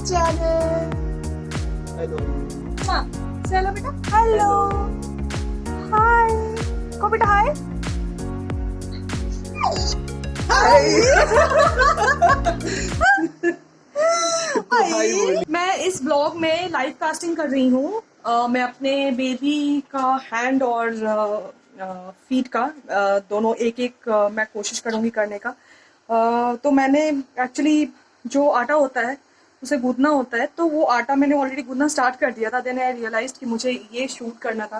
channel. Hello. हाँ, चलो बेटा. Hello. Hi. को बेटा hi. मैं इस ब्लॉग में लाइव कास्टिंग कर रही हूँ. मैं अपने बेबी का हैंड और फीट का दोनों एक एक मैं कोशिश करूँगी करने का. तो मैंने एक्चुअली जो आटा होता है उसे गूंदना होता है, तो वो आटा मैंने ऑलरेडी गूंदना स्टार्ट कर दिया था. देन आई रियलाइज कि मुझे ये शूट करना था,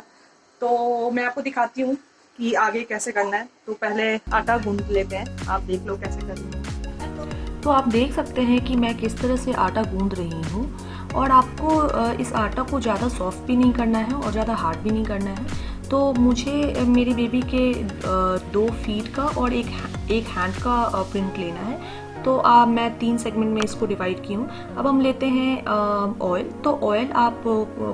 तो मैं आपको दिखाती हूँ कि आगे कैसे करना है. तो पहले आटा गूंद लेते हैं, आप देख लो कैसे कर रही हूँ. तो आप देख सकते हैं कि मैं किस तरह से आटा गूंद रही हूँ. और आपको इस आटा को ज़्यादा सॉफ्ट भी नहीं करना है और ज़्यादा हार्ड भी नहीं करना है. तो मुझे मेरी बेबी के 2 फीट का और एक हैंड का प्रिंट लेना है. तो मैं 3 सेगमेंट में इसको डिवाइड की हूँ. अब हम लेते हैं ऑयल. तो ऑयल आप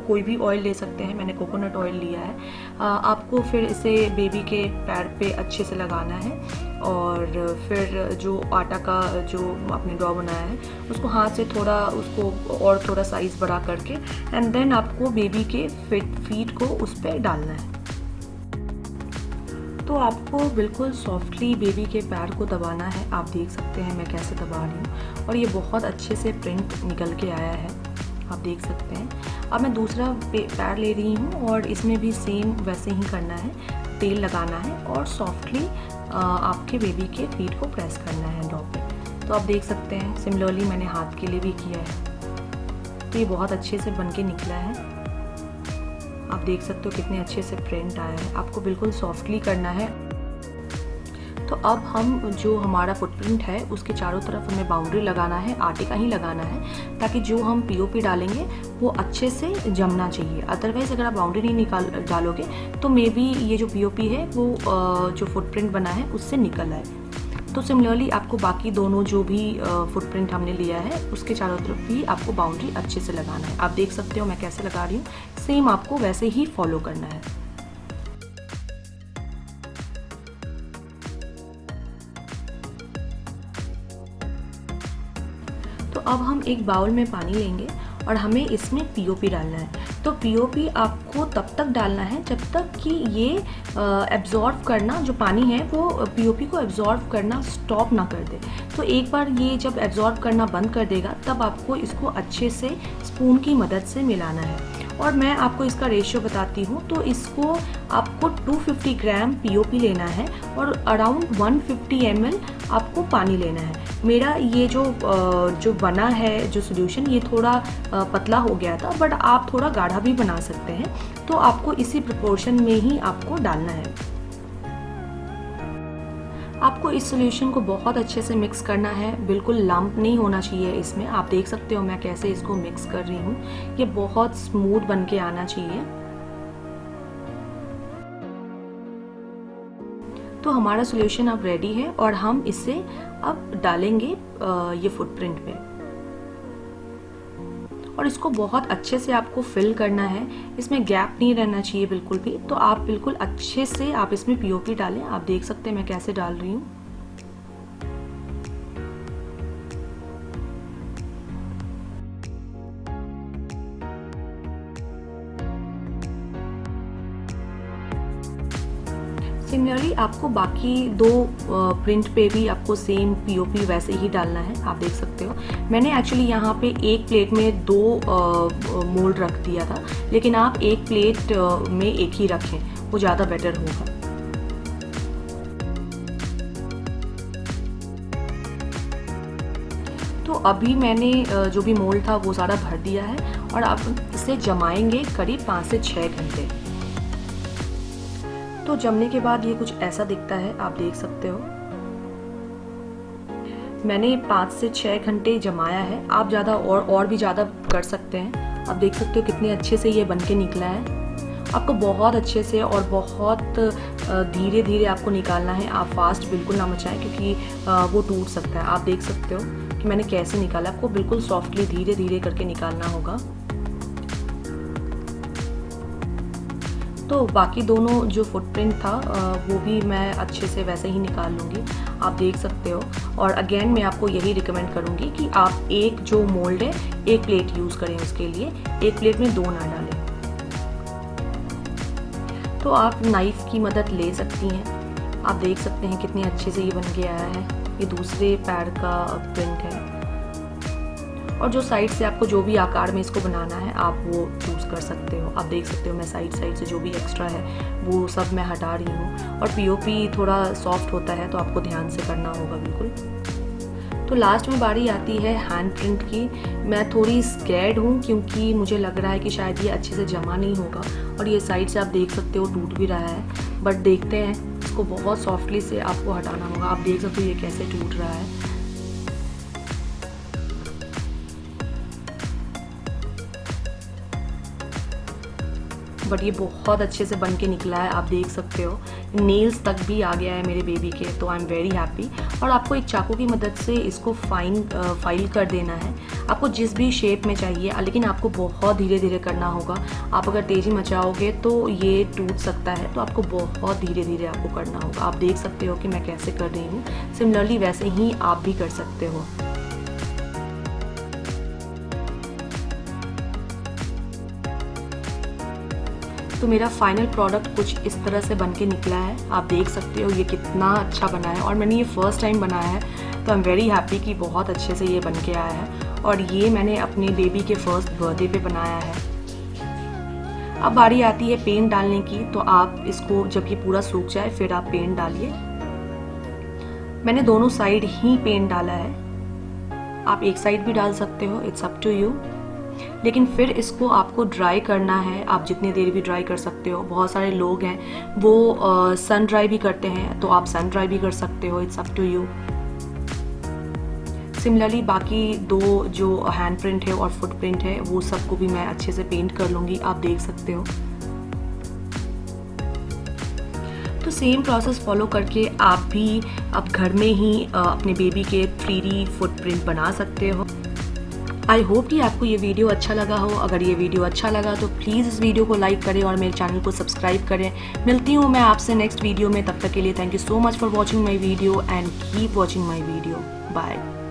कोई भी ऑयल ले सकते हैं. मैंने कोकोनट ऑयल लिया है. आपको फिर इसे बेबी के पैर पे अच्छे से लगाना है और फिर जो आटा का जो आपने डॉ बनाया है उसको हाथ से थोड़ा उसको और थोड़ा साइज़ बड़ा करके एंड देन आपको बेबी के फीट को उस पर डालना है. तो आपको बिल्कुल सॉफ्टली बेबी के पैर को दबाना है. आप देख सकते हैं मैं कैसे दबा रही हूँ और ये बहुत अच्छे से प्रिंट निकल के आया है. आप देख सकते हैं. अब मैं दूसरा पैर ले रही हूँ और इसमें भी सेम वैसे ही करना है. तेल लगाना है और सॉफ्टली आपके बेबी के फीट को प्रेस करना है डॉ पे. तो आप देख सकते हैं सिमिलरली मैंने हाथ के लिए भी किया है. तो ये बहुत अच्छे से बन के निकला है. आप देख सकते हो कितने अच्छे से प्रिंट आया है. आपको बिल्कुल सॉफ्टली करना है. तो अब हम जो हमारा फुटप्रिंट है उसके चारों तरफ हमें बाउंड्री लगाना है. आटे का ही लगाना है ताकि जो हम पीओपी डालेंगे वो अच्छे से जमना चाहिए. अदरवाइज़ अगर आप बाउंड्री नहीं डालोगे तो मे बी ये जो पीओपी है वो जो फुटप्रिंट बना है उससे निकल आए. तो सिमिलरली आपको बाकी दोनों जो भी फुटप्रिंट हमने लिया है उसके चारों तरफ भी आपको बाउंड्री अच्छे से लगाना है. आप देख सकते हो मैं कैसे लगा रही हूँ. सेम आपको वैसे ही फॉलो करना है. तो अब हम एक बाउल में पानी लेंगे और हमें इसमें पीओपी डालना है. तो पीओपी आपको तब तक डालना है जब तक कि ये एब्जॉर्व करना, जो पानी है वो पीओपी को एब्जॉर्व करना स्टॉप ना कर दे. तो एक बार ये जब एब्जॉर्व करना बंद कर देगा तब आपको इसको अच्छे से स्पून की मदद से मिलाना है. और मैं आपको इसका रेशियो बताती हूँ. तो इसको आपको 250 ग्राम पीओपी लेना है और अराउंड 150 ml आपको पानी लेना है. मेरा ये जो बना है जो सोल्यूशन ये थोड़ा पतला हो गया था, बट आप थोड़ा गाढ़ा भी बना सकते हैं. तो आपको इसी प्रोपोर्शन में ही आपको डालना है. आपको इस सॉल्यूशन को बहुत अच्छे से मिक्स करना है. बिल्कुल लंप नहीं होना चाहिए इसमें. आप देख सकते हो मैं कैसे इसको मिक्स कर रही हूँ. ये बहुत स्मूथ बन के आना चाहिए. तो हमारा सॉल्यूशन अब रेडी है और हम इसे अब डालेंगे ये फुटप्रिंट पे और इसको बहुत अच्छे से आपको फिल करना है. इसमें गैप नहीं रहना चाहिए बिल्कुल भी. तो आप बिल्कुल अच्छे से आप इसमें पीओपी डालें. आप देख सकते हैं मैं कैसे डाल रही हूँ. सिमिलरली आपको बाकी 2 प्रिंट पे भी आपको सेम पीओपी वैसे ही डालना है. आप देख सकते हो मैंने एक्चुअली यहाँ पे एक प्लेट में 2 मोल्ड रख दिया था, लेकिन आप एक प्लेट में एक ही रखें, वो ज़्यादा बेटर होगा. तो अभी मैंने जो भी मोल्ड था वो सारा भर दिया है और आप इसे जमाएंगे करीब 5 से 6 घंटे. तो जमने के बाद ये कुछ ऐसा दिखता है. आप देख सकते हो मैंने 5 से 6 घंटे जमाया है. आप ज़्यादा और भी ज़्यादा कर सकते हैं. आप देख सकते हो कितने अच्छे से ये बन के निकला है. आपको बहुत अच्छे से और बहुत धीरे धीरे आपको निकालना है. आप फास्ट बिल्कुल ना मचाएं क्योंकि वो टूट सकता है. आप देख सकते हो कि मैंने कैसे निकाला. आपको बिल्कुल सॉफ्टली धीरे धीरे करके निकालना होगा. तो बाकी दोनों जो फुटप्रिंट था वो भी मैं अच्छे से वैसे ही निकाल लूँगी, आप देख सकते हो। और अगेन मैं आपको यही रिकमेंड करूँगी कि आप एक जो मोल्ड है एक प्लेट यूज़ करें उसके लिए, एक प्लेट में 2 ना डालें। तो आप नाइफ़ की मदद ले सकती हैं। आप देख सकते हैं कितने अच्छे से ये बन के आया है। ये दूसरे पैर का प्रिंट है और जो साइड से आपको जो भी आकार में इसको बनाना है आप वो चूज़ कर सकते हो। आप देख सकते हो मैं साइड से जो भी एक्स्ट्रा है वो सब मैं हटा रही हूँ। और पीओपी थोड़ा सॉफ्ट होता है तो आपको ध्यान से करना होगा बिल्कुल। तो लास्ट में बारी आती है हैंड प्रिंट की। मैं थोड़ी स्कैर्ड हूँ क्योंकि मुझे लग रहा है कि शायद ये अच्छे से जमा नहीं होगा और ये साइड से आप देख सकते हो टूट भी रहा है, बट देखते हैं। इसको बहुत सॉफ्टली से आपको हटाना होगा। आप देख सकते हो ये कैसे टूट रहा है। बट ये बहुत अच्छे से बन के निकला है, आप देख सकते हो। नेल्स तक भी आ गया है मेरे बेबी के, तो आई एम वेरी हैप्पी। और आपको एक चाकू की मदद से इसको फाइल कर देना है, आपको जिस भी शेप में चाहिए, लेकिन आपको बहुत धीरे धीरे करना होगा। आप अगर तेज़ी मचाओगे तो ये टूट सकता है, तो आपको बहुत धीरे धीरे आपको करना होगा। आप देख सकते हो कि मैं कैसे कर रही हूँ। सिमिलरली वैसे ही आप भी कर सकते हो। तो मेरा फाइनल प्रोडक्ट कुछ इस तरह से बन के निकला है। आप देख सकते हो ये कितना अच्छा बना है और मैंने ये फर्स्ट टाइम बनाया है, तो आई एम वेरी हैप्पी कि बहुत अच्छे से ये बन के आया है। और ये मैंने अपने बेबी के फर्स्ट बर्थडे पे बनाया है। अब बारी आती है पेंट डालने की, तो आप इसको जब ये पूरा सूख जाए फिर आप पेंट डालिए। मैंने दोनों साइड ही पेंट डाला है, आप एक साइड भी डाल सकते हो, इट्स अप टू यू। लेकिन फिर इसको आपको ड्राई करना है, आप जितनी देर भी ड्राई कर सकते हो। बहुत सारे लोग हैं वो सन ड्राई भी करते हैं, तो आप सन ड्राई भी कर सकते हो, it's up to you. Similarly बाकी दो जो हैंड प्रिंट है और फुट प्रिंट है वो सबको भी मैं अच्छे से पेंट कर लूँगी, आप देख सकते हो। तो सेम प्रोसेस फॉलो करके आप भी अब घर में ही अपने बेबी के 3D फुटप्रिंट बना सकते हो। आई होप कि आपको ये वीडियो अच्छा लगा हो। अगर ये वीडियो अच्छा लगा तो प्लीज़ इस वीडियो को लाइक करें और मेरे चैनल को सब्सक्राइब करें। मिलती हूँ मैं आपसे नेक्स्ट वीडियो में, तब तक के लिए thank you so much for watching my video and keep watching my video. Bye.